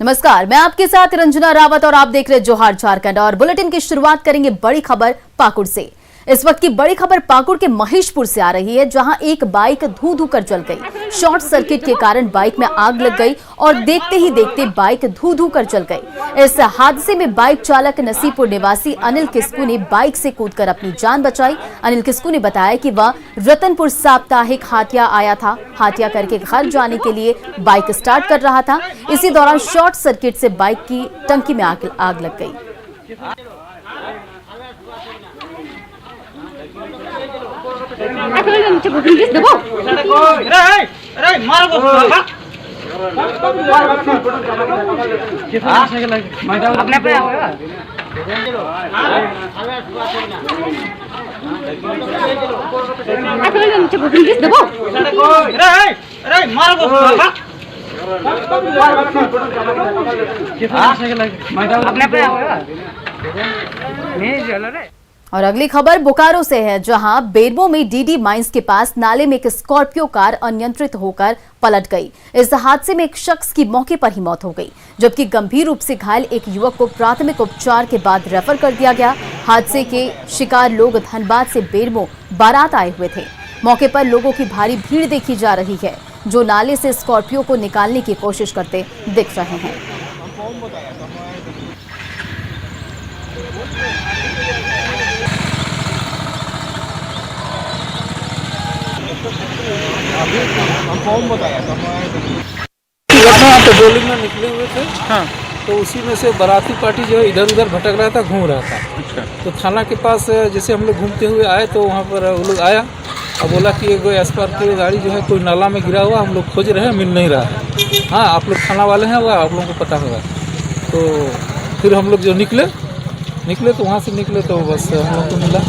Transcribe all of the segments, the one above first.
नमस्कार, मैं आपके साथ रंजना रावत और आप देख रहे जोहार झारखंड। और बुलेटिन की शुरुआत करेंगे बड़ी खबर पाकुड़ से। इस वक्त की बड़ी खबर पाकुड़ के महेशपुर से आ रही है, जहां एक बाइक धू धू कर जल गई। शॉर्ट सर्किट के कारण बाइक में आग लग गई और देखते ही देखते बाइक धू धू कर जल गई। इस हादसे में बाइक चालक नसीबपुर निवासी अनिल किस्कू ने बाइक से कूदकर अपनी जान बचाई। अनिल किस्कू ने बताया कि वह रतनपुर साप्ताहिक हाटिया आया था। हाटिया करके घर जाने के लिए बाइक स्टार्ट कर रहा था। इसी दौरान शॉर्ट सर्किट से बाइक की टंकी में आग लग गई। और अगली खबर बोकारो से है, जहां बेरमो में डीडी माइंस के पास नाले में एक स्कॉर्पियो कार अनियंत्रित होकर पलट गई। इस हादसे में एक शख्स की मौके पर ही मौत हो गई, जबकि गंभीर रूप से घायल एक युवक को प्राथमिक उपचार के बाद रेफर कर दिया गया। हादसे के शिकार लोग धनबाद से बेरमो बारात आए हुए थे। मौके पर लोगों की भारी भीड़ देखी जा रही है, जो नाले से स्कॉर्पियो को निकालने की कोशिश करते दिख रहे हैं। तो बोलिंग में निकले हुए थे। हाँ। तो उसी में से बाराती पार्टी जो है इधर उधर भटक रहा था, घूम रहा था। अच्छा। तो थाना के पास जैसे हम लोग घूमते हुए आए तो वहाँ पर वो लोग आया और बोला कि एक स्कॉर्पियो गाड़ी जो है कोई नाला में गिरा हुआ, हम लोग खोज रहे हैं, मिल नहीं रहा है। हाँ, आप लोग थाना वाले हैं, वो आप लोगों को पता होगा। तो फिर हम लोग जो निकले तो वहाँ से निकले तो बस हम लोग को मिला।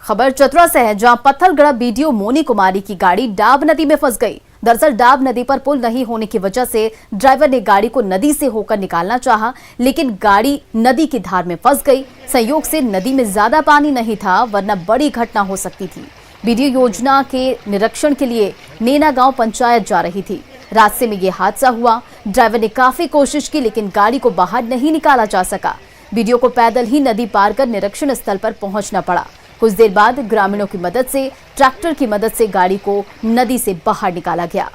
खबर चतरा से है, जहां पत्थलगढ़ बीडीओ मोनी कुमारी की गाड़ी डाब नदी में फंस गई। दरअसल डाब नदी पर पुल नहीं होने की वजह से ड्राइवर ने गाड़ी को नदी से होकर निकालना चाहा, लेकिन गाड़ी नदी की धार में फंस गई। संयोग से नदी में ज्यादा पानी नहीं था, वरना बड़ी घटना हो सकती थी। बीडीओ योजना के निरीक्षण के लिए नेना गांव पंचायत जा रही थी। रास्ते में यह हादसा हुआ। ड्राइवर ने काफी कोशिश की, लेकिन गाड़ी को बाहर नहीं निकाला जा सका। बीडीओ को पैदल ही नदी पार कर निरीक्षण स्थल पर पहुंचना पड़ा। कुछ देर बाद ग्रामीणों की मदद से, ट्रैक्टर की मदद से गाड़ी को नदी से बाहर निकाला गया।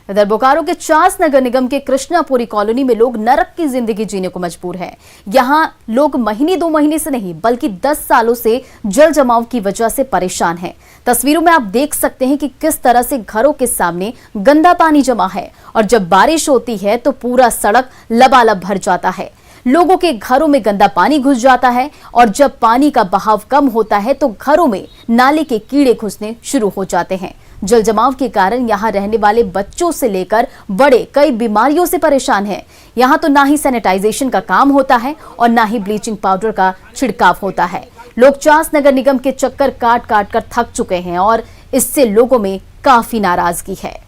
इधर बोकारो के चास नगर निगम के कृष्णापुरी कॉलोनी में लोग नरक की जिंदगी जीने को मजबूर हैं। यहाँ लोग महीने 2 महीने से नहीं बल्कि 10 सालों से जल जमाव की वजह से परेशान हैं। तस्वीरों में आप देख सकते हैं कि किस तरह से घरों के सामने गंदा पानी जमा है और जब बारिश होती है तो पूरा सड़क लबालब भर जाता है। लोगों के घरों में गंदा पानी घुस जाता है और जब पानी का बहाव कम होता है तो घरों में नाले के कीड़े घुसने शुरू हो जाते हैं। जल जमाव के कारण यहाँ रहने वाले बच्चों से लेकर बड़े कई बीमारियों से परेशान हैं। यहाँ तो ना ही सैनिटाइजेशन का काम होता है और ना ही ब्लीचिंग पाउडर का छिड़काव होता है। लोग चास नगर निगम के चक्कर काट काट कर थक चुके हैं और इससे लोगों में काफी नाराजगी है।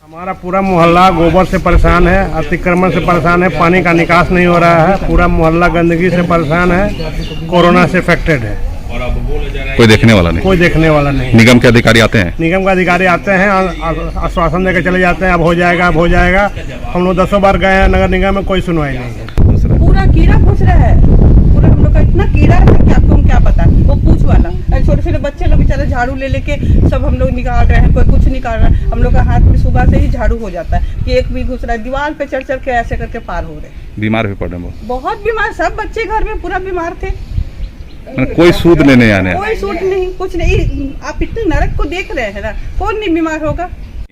हमारा पूरा मोहल्ला गोबर से परेशान है, अतिक्रमण से परेशान है, पानी का निकास नहीं हो रहा है। पूरा मोहल्ला गंदगी से परेशान है, कोरोना से अफेक्टेड है। कोई देखने वाला नहीं? कोई देखने वाला नहीं। निगम के अधिकारी आते हैं? निगम के अधिकारी आते हैं, आश्वासन देकर चले जाते हैं, अब हो जाएगा, अब हो जाएगा। हम लोग 10 बार गए हैं नगर निगम में, कोई सुनवाई नहीं है। पूरा कीड़ा घुस रहा है, पूरा हम लोग का इतना कीड़ा है कि आपको हम क्या पता। वो पूछ वाला छोटे छोटे बच्चे लोग बेचारे झाड़ू ले लेके सब हम लोग निकाल रहे हैं, कोई कुछ निकाल रहा है। हम लोग का हाथ में सुबह से ही झाड़ू हो जाता है कि एक भी घुस रहा है, दीवार पे चढ़ चढ़ के ऐसे करके पार हो रहे। बीमार भी पड़े बहुत बीमार, सब बच्चे घर में पूरा बीमार थे। कोई सूद नहीं आने, कोई सूद नहीं, कुछ नहीं। आप इतने नरक को देख रहे हैं ना, कौन नहीं बीमार होगा।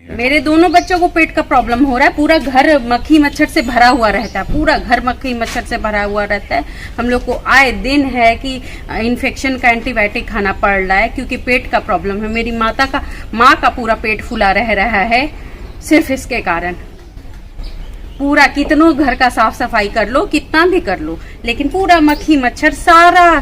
मेरे दोनों बच्चों को पेट का प्रॉब्लम हो रहा है। पूरा घर मक्खी मच्छर से भरा हुआ रहता है, पूरा घर मक्खी मच्छर से भरा हुआ रहता है। हम लोग को आए दिन है कि इन्फेक्शन का एंटीबायोटिक खाना पड़ रहा है, क्योंकि पेट का प्रॉब्लम है। मेरी माँ का पूरा पेट फूला रह रहा है सिर्फ इसके कारण। पूरा कितनों घर का साफ सफाई कर लो, कितना भी कर लो, लेकिन पूरा मक्खी मच्छर सारा।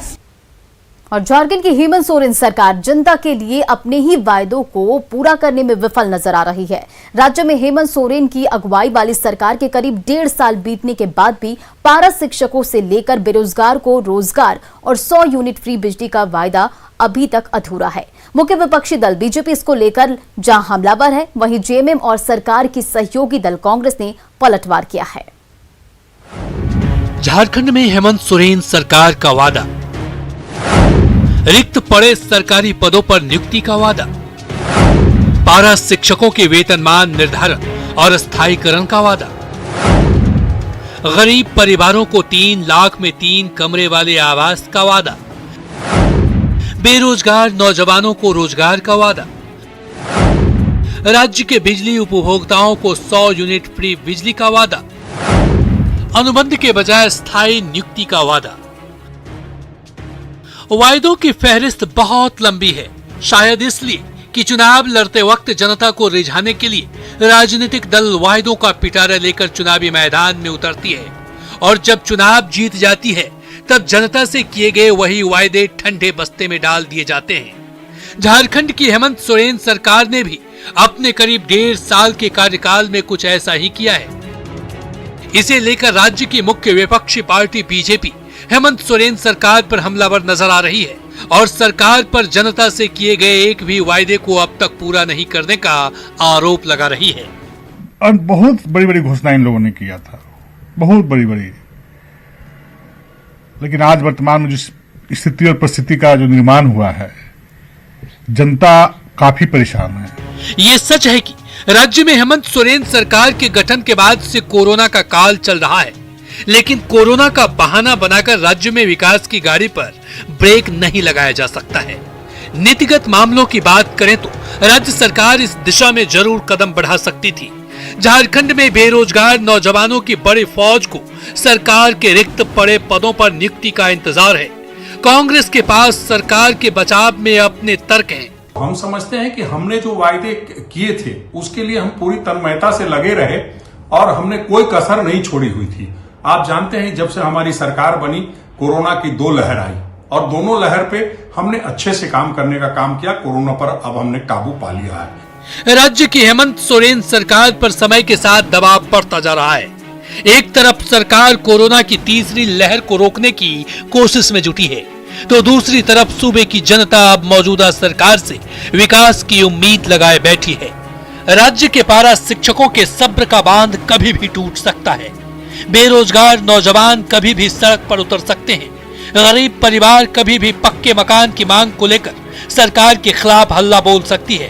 और झारखंड की हेमंत सोरेन सरकार जनता के लिए अपने ही वायदों को पूरा करने में विफल नजर आ रही है। राज्य में हेमंत सोरेन की अगुवाई वाली सरकार के करीब 1.5 साल बीतने के बाद भी पारा शिक्षकों से लेकर बेरोजगार को रोजगार और 100 यूनिट फ्री बिजली का वायदा अभी तक अधूरा है। मुख्य विपक्षी दल बीजेपी इसको लेकर जहां हमलावर है, वहीं जेएमएम और सरकार की सहयोगी दल कांग्रेस ने पलटवार किया है। झारखंड में हेमंत सोरेन सरकार का वादा, रिक्त पड़े सरकारी पदों पर नियुक्ति का वादा, पारा शिक्षकों के वेतनमान निर्धारण और स्थायीकरण का वादा, गरीब परिवारों को 3 लाख में 3 कमरे वाले आवास का वादा, बेरोजगार नौजवानों को रोजगार का वादा, राज्य के बिजली उपभोक्ताओं को 100 यूनिट फ्री बिजली का वादा, अनुबंध के बजाय स्थायी नियुक्ति का वादा। वायदों की फहरिस्त बहुत लंबी है, शायद इसलिए कि चुनाव लड़ते वक्त जनता को रिझाने के लिए राजनीतिक दल वायदों का पिटारा लेकर चुनावी मैदान में उतरती है और जब चुनाव जीत जाती है तब जनता से किए गए वही वायदे ठंडे बस्ते में डाल दिए जाते हैं। झारखंड की हेमंत सोरेन सरकार ने भी अपने करीब 1.5 साल के कार्यकाल में कुछ ऐसा ही किया है। इसे लेकर राज्य की मुख्य विपक्षी पार्टी बीजेपी हेमंत सोरेन सरकार पर हमलावर नजर आ रही है और सरकार पर जनता से किए गए एक भी वायदे को अब तक पूरा नहीं करने का आरोप लगा रही है। और बहुत बड़ी बड़ी घोषणाएं इन लोगों ने किया था, बहुत बड़ी बड़ी, लेकिन आज वर्तमान में जिस स्थिति और परिस्थिति का जो निर्माण हुआ है, जनता काफी परेशान है। ये सच है कि राज्य में हेमंत सोरेन सरकार के गठन के बाद से कोरोना का काल चल रहा है, लेकिन कोरोना का बहाना बनाकर राज्य में विकास की गाड़ी पर ब्रेक नहीं लगाया जा सकता है। नीतिगत मामलों की बात करें तो राज्य सरकार इस दिशा में जरूर कदम बढ़ा सकती थी। झारखंड में बेरोजगार नौजवानों की बड़ी फौज को सरकार के रिक्त पड़े पदों पर नियुक्ति का इंतजार है। कांग्रेस के पास सरकार के बचाव में अपने तर्क हैं। हम समझते हैं कि हमने जो वायदे किए थे उसके लिए हम पूरी तन्मयता से लगे रहे और हमने कोई कसर नहीं छोड़ी हुई थी। आप जानते हैं जब से हमारी सरकार बनी कोरोना की 2 लहर आई और दोनों लहर पे हमने अच्छे से काम करने का काम किया। कोरोना पर अब हमने काबू पा लिया है। राज्य की हेमंत सोरेन सरकार पर समय के साथ दबाव बढ़ता जा रहा है। एक तरफ सरकार कोरोना की तीसरी लहर को रोकने की कोशिश में जुटी है, तो दूसरी तरफ सूबे की जनता अब मौजूदा सरकार से विकास की उम्मीद लगाए बैठी है। राज्य के पारा शिक्षकों के सब्र का बांध कभी भी टूट सकता है। बेरोजगार नौजवान कभी भी सड़क पर उतर सकते हैं। गरीब परिवार कभी भी पक्के मकान की मांग को लेकर सरकार के खिलाफ हल्ला बोल सकती है।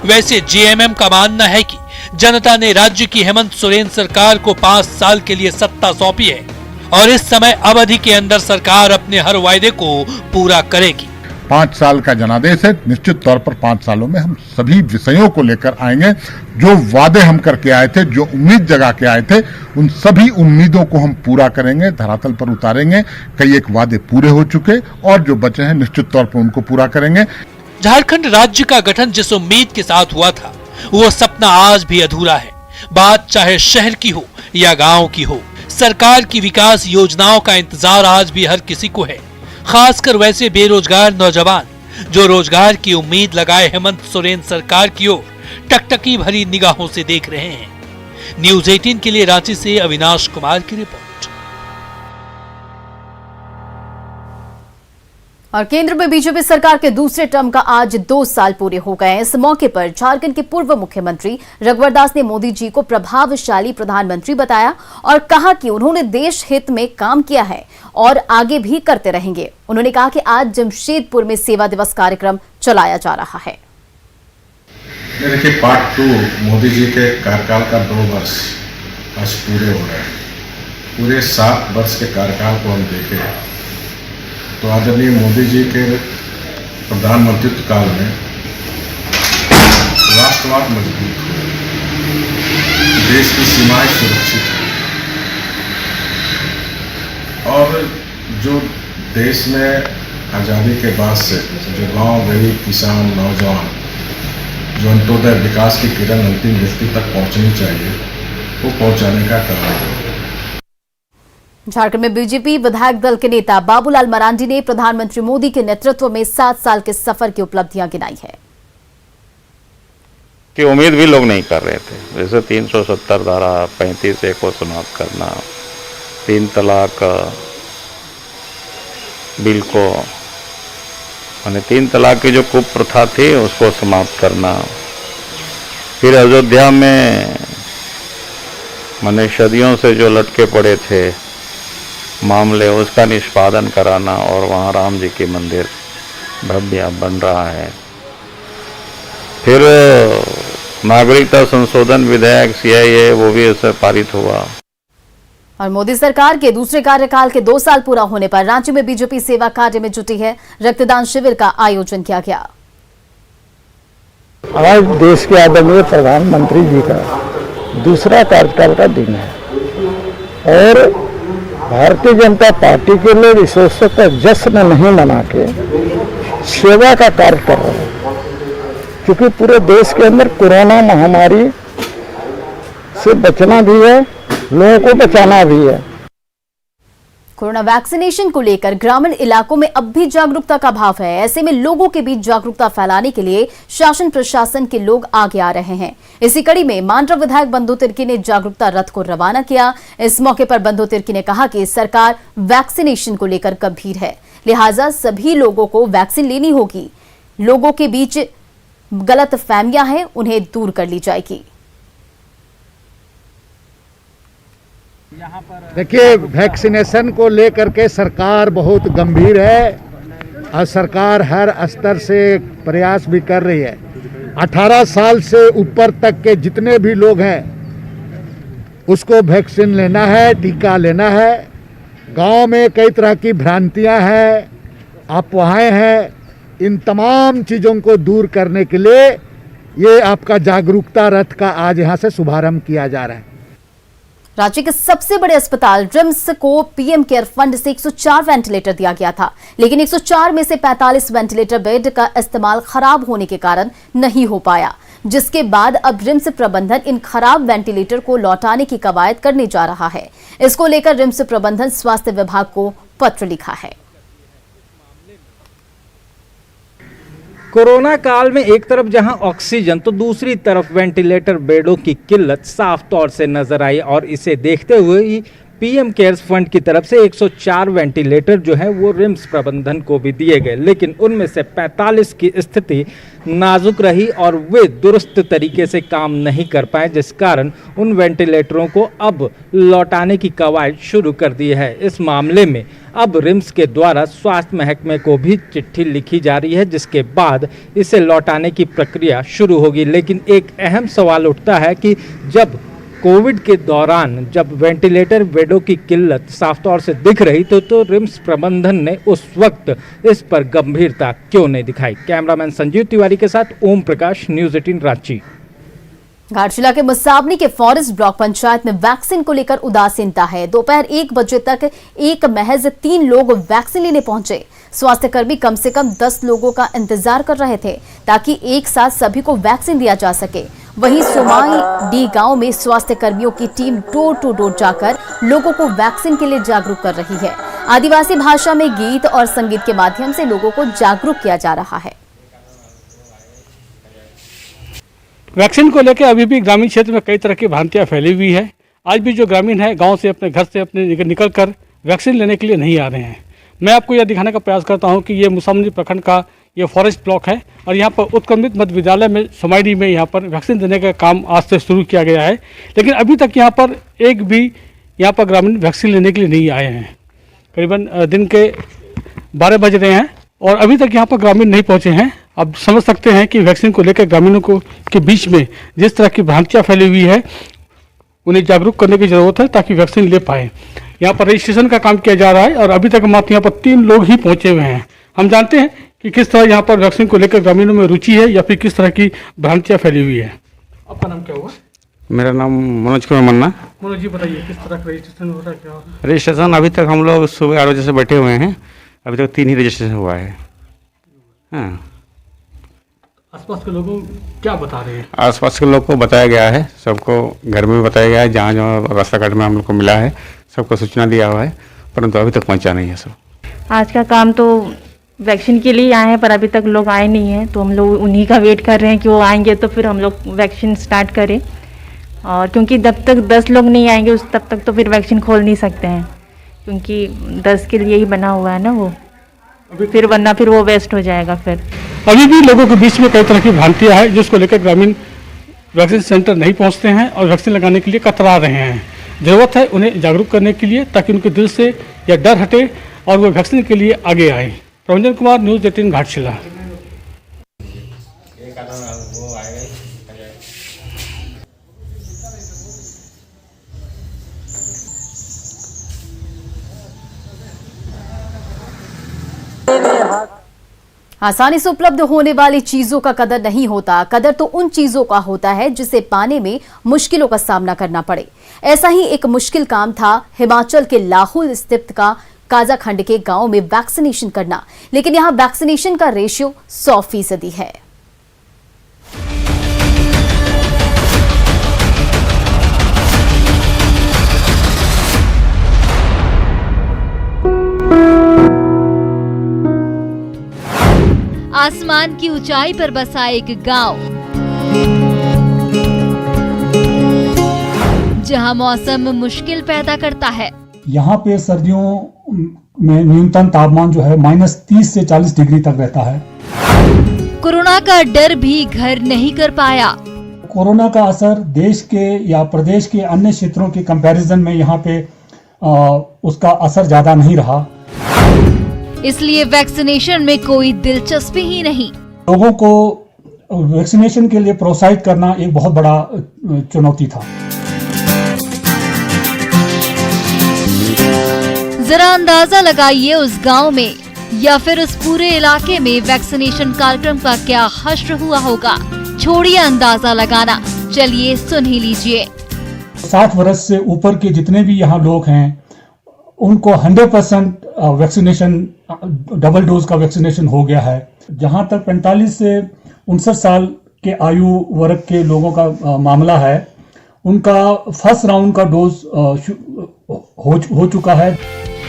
वैसे जेएमएम का मानना है कि जनता ने राज्य की हेमंत सोरेन सरकार को 5 साल के लिए सत्ता सौंपी है और इस समय अवधि के अंदर सरकार अपने हर वायदे को पूरा करेगी। 5 साल का जनादेश है। निश्चित तौर पर 5 सालों में हम सभी विषयों को लेकर आएंगे। जो वादे हम करके आए थे, जो उम्मीद जगा के आए थे, उन सभी उम्मीदों को हम पूरा करेंगे, धरातल पर उतारेंगे। कई एक वादे पूरे हो चुके और जो बचे हैं निश्चित तौर पर उनको पूरा करेंगे। झारखंड राज्य का गठन जिस उम्मीद के साथ हुआ था, वो सपना आज भी अधूरा है। बात चाहे शहर की हो या गांव की हो, सरकार की विकास योजनाओं का इंतजार आज भी हर किसी को है, खासकर वैसे बेरोजगार नौजवान जो रोजगार की उम्मीद लगाए हेमंत सोरेन सरकार की ओर टकटकी भरी निगाहों से देख रहे हैं। न्यूज़ 18 के लिए रांची से अविनाश कुमार की रिपोर्ट। और केंद्र में बीजेपी सरकार के दूसरे टर्म का आज 2 साल पूरे हो गए हैं। इस मौके पर झारखंड के पूर्व मुख्यमंत्री रघुवर दास ने मोदी जी को प्रभावशाली प्रधानमंत्री बताया और कहा कि उन्होंने देश हित में काम किया है और आगे भी करते रहेंगे। उन्होंने कहा कि आज जमशेदपुर में सेवा दिवस कार्यक्रम चलाया जा रहा है। देखिए, पार्ट 2 मोदी जी के कार्यकाल का 2 वर्ष आज पूरे हो रहे हैं। पूरे 7 वर्ष के कार्यकाल को हम देखें तो आदरणीय मोदी जी के प्रधानमंत्रित्व काल में राष्ट्रवाद मजबूत हुआ, देश की सीमाएं सुरक्षित हुई और जो देश में आज़ादी के बाद से जो गांव गरीब किसान नौजवान जो अंत्योदय विकास की किरण अंतिम व्यक्ति तक पहुंचनी चाहिए वो पहुंचाने का काम है। झारखंड में बीजेपी विधायक दल के नेता बाबूलाल मरांडी ने प्रधानमंत्री मोदी के नेतृत्व में 7 साल के सफर की उपलब्धियां गिनाई है। की उम्मीद भी लोग नहीं कर रहे थे, जैसे 370 धारा 35A को समाप्त करना, 3 तलाक बिल को, माने 3 तलाक की जो कुप्रथा थी उसको समाप्त करना, फिर अयोध्या में माने सदियों से जो लटके पड़े थे मामले उसका निष्पादन कराना और वहाँ राम जी के मंदिर भव्य बन रहा है। फिर नागरिकता संशोधन विधेयक CAA वो भी इससे पारित हुआ। और मोदी सरकार के दूसरे कार्यकाल के 2 साल पूरा होने पर रांची में बीजेपी सेवा कार्य में जुटी है। रक्तदान शिविर का आयोजन किया गया। आज देश के आदरणीय प्रधानमंत्री जी का दूसरा कार्यकाल का दिन है और भारतीय जनता पार्टी के लोग इस उत्सव का जश्न नहीं मना के सेवा का कार्य कर रहे हैं, क्योंकि पूरे देश के अंदर कोरोना महामारी से बचना भी है, लोगों को बचाना भी है। कोरोना वैक्सीनेशन को लेकर ग्रामीण इलाकों में अब भी जागरूकता का अभाव है। ऐसे में लोगों के बीच जागरूकता फैलाने के लिए शासन प्रशासन के लोग आगे आ रहे हैं। इसी कड़ी में मांडरा विधायक बंधु तिर्की ने जागरूकता रथ को रवाना किया। इस मौके पर बंधु तिर्की ने कहा कि सरकार वैक्सीनेशन को लेकर गंभीर है, लिहाजा सभी लोगों को वैक्सीन लेनी होगी। लोगों के बीच गलत फहमियां हैं, उन्हें दूर कर ली जाएगी। देखिए, वैक्सीनेशन को लेकर के सरकार बहुत गंभीर है और सरकार हर स्तर से प्रयास भी कर रही है। 18 साल से ऊपर तक के जितने भी लोग हैं उसको वैक्सीन लेना है, टीका लेना है। गांव में कई तरह की भ्रांतियां हैं, अफवाहें हैं, इन तमाम चीज़ों को दूर करने के लिए ये आपका जागरूकता रथ का आज यहाँ से शुभारंभ किया जा रहा है। राज्य के सबसे बड़े अस्पताल रिम्स को पीएम केयर फंड से 104 वेंटिलेटर दिया गया था, लेकिन 104 में से 45 वेंटिलेटर बेड का इस्तेमाल खराब होने के कारण नहीं हो पाया, जिसके बाद अब रिम्स प्रबंधन इन खराब वेंटिलेटर को लौटाने की कवायद करने जा रहा है। इसको लेकर रिम्स प्रबंधन स्वास्थ्य विभाग को पत्र लिखा है। कोरोना काल में एक तरफ जहां ऑक्सीजन तो दूसरी तरफ वेंटिलेटर बेडों की किल्लत साफ तौर से नजर आई और इसे देखते हुए ही पीएम केयर्स फंड की तरफ से 104 वेंटिलेटर जो है वो रिम्स प्रबंधन को भी दिए गए, लेकिन उनमें से 45 की स्थिति नाजुक रही और वे दुरुस्त तरीके से काम नहीं कर पाए, जिस कारण उन वेंटिलेटरों को अब लौटाने की कवायद शुरू कर दी है। इस मामले में अब रिम्स के द्वारा स्वास्थ्य महकमे को भी चिट्ठी लिखी जा रही है, जिसके बाद इसे लौटाने की प्रक्रिया शुरू होगी। लेकिन एक अहम सवाल उठता है कि जब कोविड के दौरान जब वेंटिलेटर बेडों की किल्लत साफ तौर से दिख रही तो रिम्स प्रबंधन ने उस वक्त इस पर गंभीरता क्यों नहीं दिखाई। कैमरामैन संजीव तिवारी के साथ ओम प्रकाश, न्यूज़ 18 रांची। घाटशिला के मुसाबनी के फॉरेस्ट ब्लॉक पंचायत में वैक्सीन को लेकर उदासीनता है। दोपहर 1 बजे तक एक महज 3 लोग वैक्सीन लेने पहुंचे। स्वास्थ्यकर्मी कम से कम 10 लोगों का इंतजार कर रहे थे ताकि एक साथ सभी को वैक्सीन दिया जा सके। वहीं सोमाई डी गांव में स्वास्थ्य कर्मियों की टीम डोर टू डोर जाकर लोगों को वैक्सीन के लिए जागरूक कर रही है। आदिवासी भाषा में गीत और संगीत के माध्यम से लोगों को जागरूक किया जा रहा है। वैक्सीन को लेकर अभी भी ग्रामीण क्षेत्र में कई तरह की भ्रांतियां फैली हुई है। आज भी जो ग्रामीण है गांव से अपने घर से अपने निकल कर वैक्सीन लेने के लिए नहीं आ रहे हैं। मैं आपको यह दिखाने का प्रयास करता हूं कि ये मुसामनी प्रखंड का ये फॉरेस्ट ब्लॉक है और यहाँ पर उत्क्रमित मध्य विद्यालय में सोमाइडी में यहाँ पर वैक्सीन देने का काम आज से शुरू किया गया है, लेकिन अभी तक यहाँ पर एक भी यहाँ पर ग्रामीण वैक्सीन लेने के लिए नहीं आए हैं। करीबन दिन के 12 बज रहे हैं और अभी तक यहाँ पर ग्रामीण नहीं पहुँचे हैं। अब समझ सकते हैं कि वैक्सीन को लेकर ग्रामीणों को के बीच में जिस तरह की भ्रांतियाँ फैली हुई है, उन्हें जागरूक करने की ज़रूरत है ताकि वैक्सीन ले पाए। यहाँ पर रजिस्ट्रेशन का काम किया जा रहा है और अभी तक मात्र यहाँ पर 3 लोग ही पहुँचे हुए हैं। हम जानते हैं कि किस तरह यहाँ पर वैक्सीन को लेकर ग्रामीणों में रुचि है या फिर किस तरह की भ्रांतियाँ फैली हुई है। आपका नाम क्या हुआ? मेरा नाम मनोज कुमार मन्ना। मनोज जी बताइए किस तरह का रजिस्ट्रेशन हो रहा है, क्या हो रहा है? रजिस्ट्रेशन अभी तक हम लोग सुबह 8 बजे से बैठे हुए हैं, अभी तक 3 ही रजिस्ट्रेशन हुआ है। हाँ, आसपास के लोगों को क्या बता रहे हैं? आसपास के लोग को बताया गया है, सबको घर में भी बताया गया है, जहाँ जहाँ रास्ता घाट में हम लोग को मिला है सबको सूचना दिया हुआ है, परंतु अभी तक पहुँचा नहीं है सब। आज का काम तो वैक्सीन के लिए आए हैं, पर अभी तक लोग आए नहीं हैं, तो हम लोग उन्हीं का वेट कर रहे हैं कि वो आएंगे तो फिर हम लोग वैक्सीन स्टार्ट करें। और क्योंकि जब तक 10 लोग नहीं आएंगे तब तक तो फिर वैक्सीन खोल नहीं सकते हैं, क्योंकि 10 के लिए ही बना हुआ है ना वो, फिर वरना फिर वो वेस्ट हो जाएगा। फिर अभी भी लोगों के बीच में कई तरह की भ्रांतियां हैं, जिसको लेकर ग्रामीण वैक्सीन सेंटर नहीं पहुंचते हैं और वैक्सीन लगाने के लिए कतरा रहे हैं। जरूरत है उन्हें जागरूक करने के लिए, ताकि उनके दिल से यह डर हटे और वो वैक्सीन के लिए आगे आए। रंजन कुमार, न्यूज़ 18 घाटशिला। आसानी से उपलब्ध होने वाली चीजों का कदर नहीं होता, कदर तो उन चीजों का होता है जिसे पाने में मुश्किलों का सामना करना पड़े। ऐसा ही एक मुश्किल काम था हिमाचल के लाहौल स्थित का काजाखंड के गांव में वैक्सीनेशन करना, लेकिन यहां वैक्सीनेशन का रेशियो 100% है। आसमान की ऊंचाई पर बसा एक गांव, जहां मौसम मुश्किल पैदा करता है। यहाँ पे सर्दियों में न्यूनतम तापमान जो है -30 से 40 डिग्री तक रहता है। कोरोना का डर भी घर नहीं कर पाया। कोरोना का असर देश के या प्रदेश के अन्य क्षेत्रों के कंपैरिजन में यहाँ पे उसका असर ज्यादा नहीं रहा, इसलिए वैक्सीनेशन में कोई दिलचस्पी ही नहीं। लोगों को वैक्सीनेशन के लिए प्रोत्साहित करना एक बहुत बड़ा चुनौती था। जरा अंदाजा लगाइए उस गांव में या फिर उस पूरे इलाके में वैक्सीनेशन कार्यक्रम का क्या हश्र हुआ होगा। छोड़िए अंदाजा लगाना, चलिए सुन ही लीजिए। 60 वर्ष से ऊपर के जितने भी यहाँ लोग हैं उनको 100% वैक्सीनेशन, डबल डोज का वैक्सीनेशन हो गया है। जहां तक 45 से 59 साल के आयु वर्ग के लोगों का मामला है, उनका फर्स्ट राउंड का डोज हो चुका है।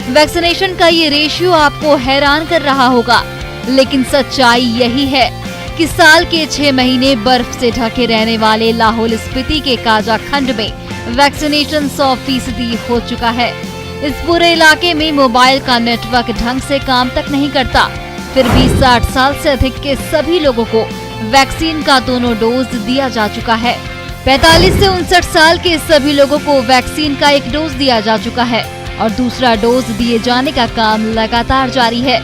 वैक्सीनेशन का ये रेशियो आपको हैरान कर रहा होगा, लेकिन सच्चाई यही है कि साल के 6 महीने बर्फ से ढके रहने वाले लाहौल स्पीति के काजाखंड में वैक्सीनेशन 100% हो चुका है। इस पूरे इलाके में मोबाइल का नेटवर्क ढंग से काम तक नहीं करता, फिर भी 60 साल से अधिक के सभी लोगों को वैक्सीन का दोनों डोज दिया जा चुका है। 45 से 59 साल के सभी लोगों को वैक्सीन का एक डोज दिया जा चुका है और दूसरा डोज दिए जाने का काम लगातार जारी है,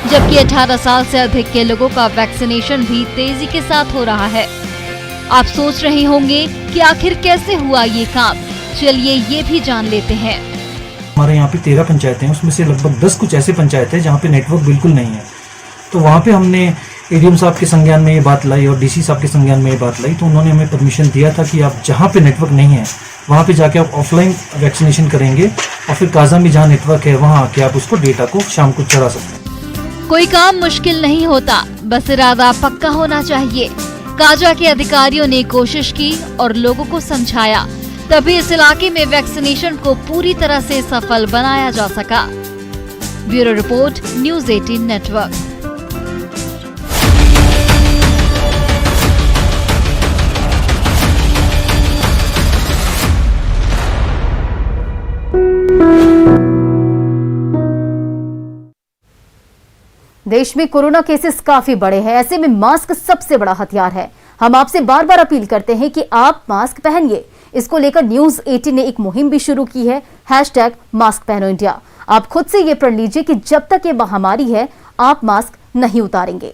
जबकि 18 साल से अधिक के लोगों का वैक्सीनेशन भी तेजी के साथ हो रहा है। आप सोच रहे होंगे कि आखिर कैसे हुआ ये काम, चलिए ये भी जान लेते हैं। हमारे यहाँ पे 13 पंचायतें हैं, उसमें से लगभग 10 कुछ ऐसे पंचायत है जहाँ पे नेटवर्क बिल्कुल नहीं है। तो वहाँ पे हमने एडीएम साहब के संज्ञान में ये बात लाई और डीसी साहब के संज्ञान में ये बात लाई, तो उन्होंने हमें परमिशन दिया था कि आप जहाँ पे नेटवर्क नहीं है वहाँ पे जाके आप ऑफलाइन वैक्सीनेशन करेंगे और फिर काजा में जहाँ नेटवर्क है वहाँ आके आप उसको डेटा को शाम को चढ़ा सकते हैं। कोई काम मुश्किल नहीं होता, बस इरादा पक्का होना चाहिए। काजा के अधिकारियों ने कोशिश की और लोगों को समझाया, तभी इस इलाके में वैक्सीनेशन को पूरी तरह से सफल बनाया जा सका। Bureau report, news 18 network. देश में कोरोना केसेस काफी बढ़े हैं, ऐसे में मास्क सबसे बड़ा हथियार है। हम आपसे बार बार अपील करते हैं कि आप मास्क पहनिए। इसको लेकर न्यूज़ 18 ने एक मुहिम भी शुरू की है, #मास्क पहनो इंडिया। आप खुद से ये प्रण लीजिए कि जब तक ये महामारी है आप मास्क नहीं उतारेंगे।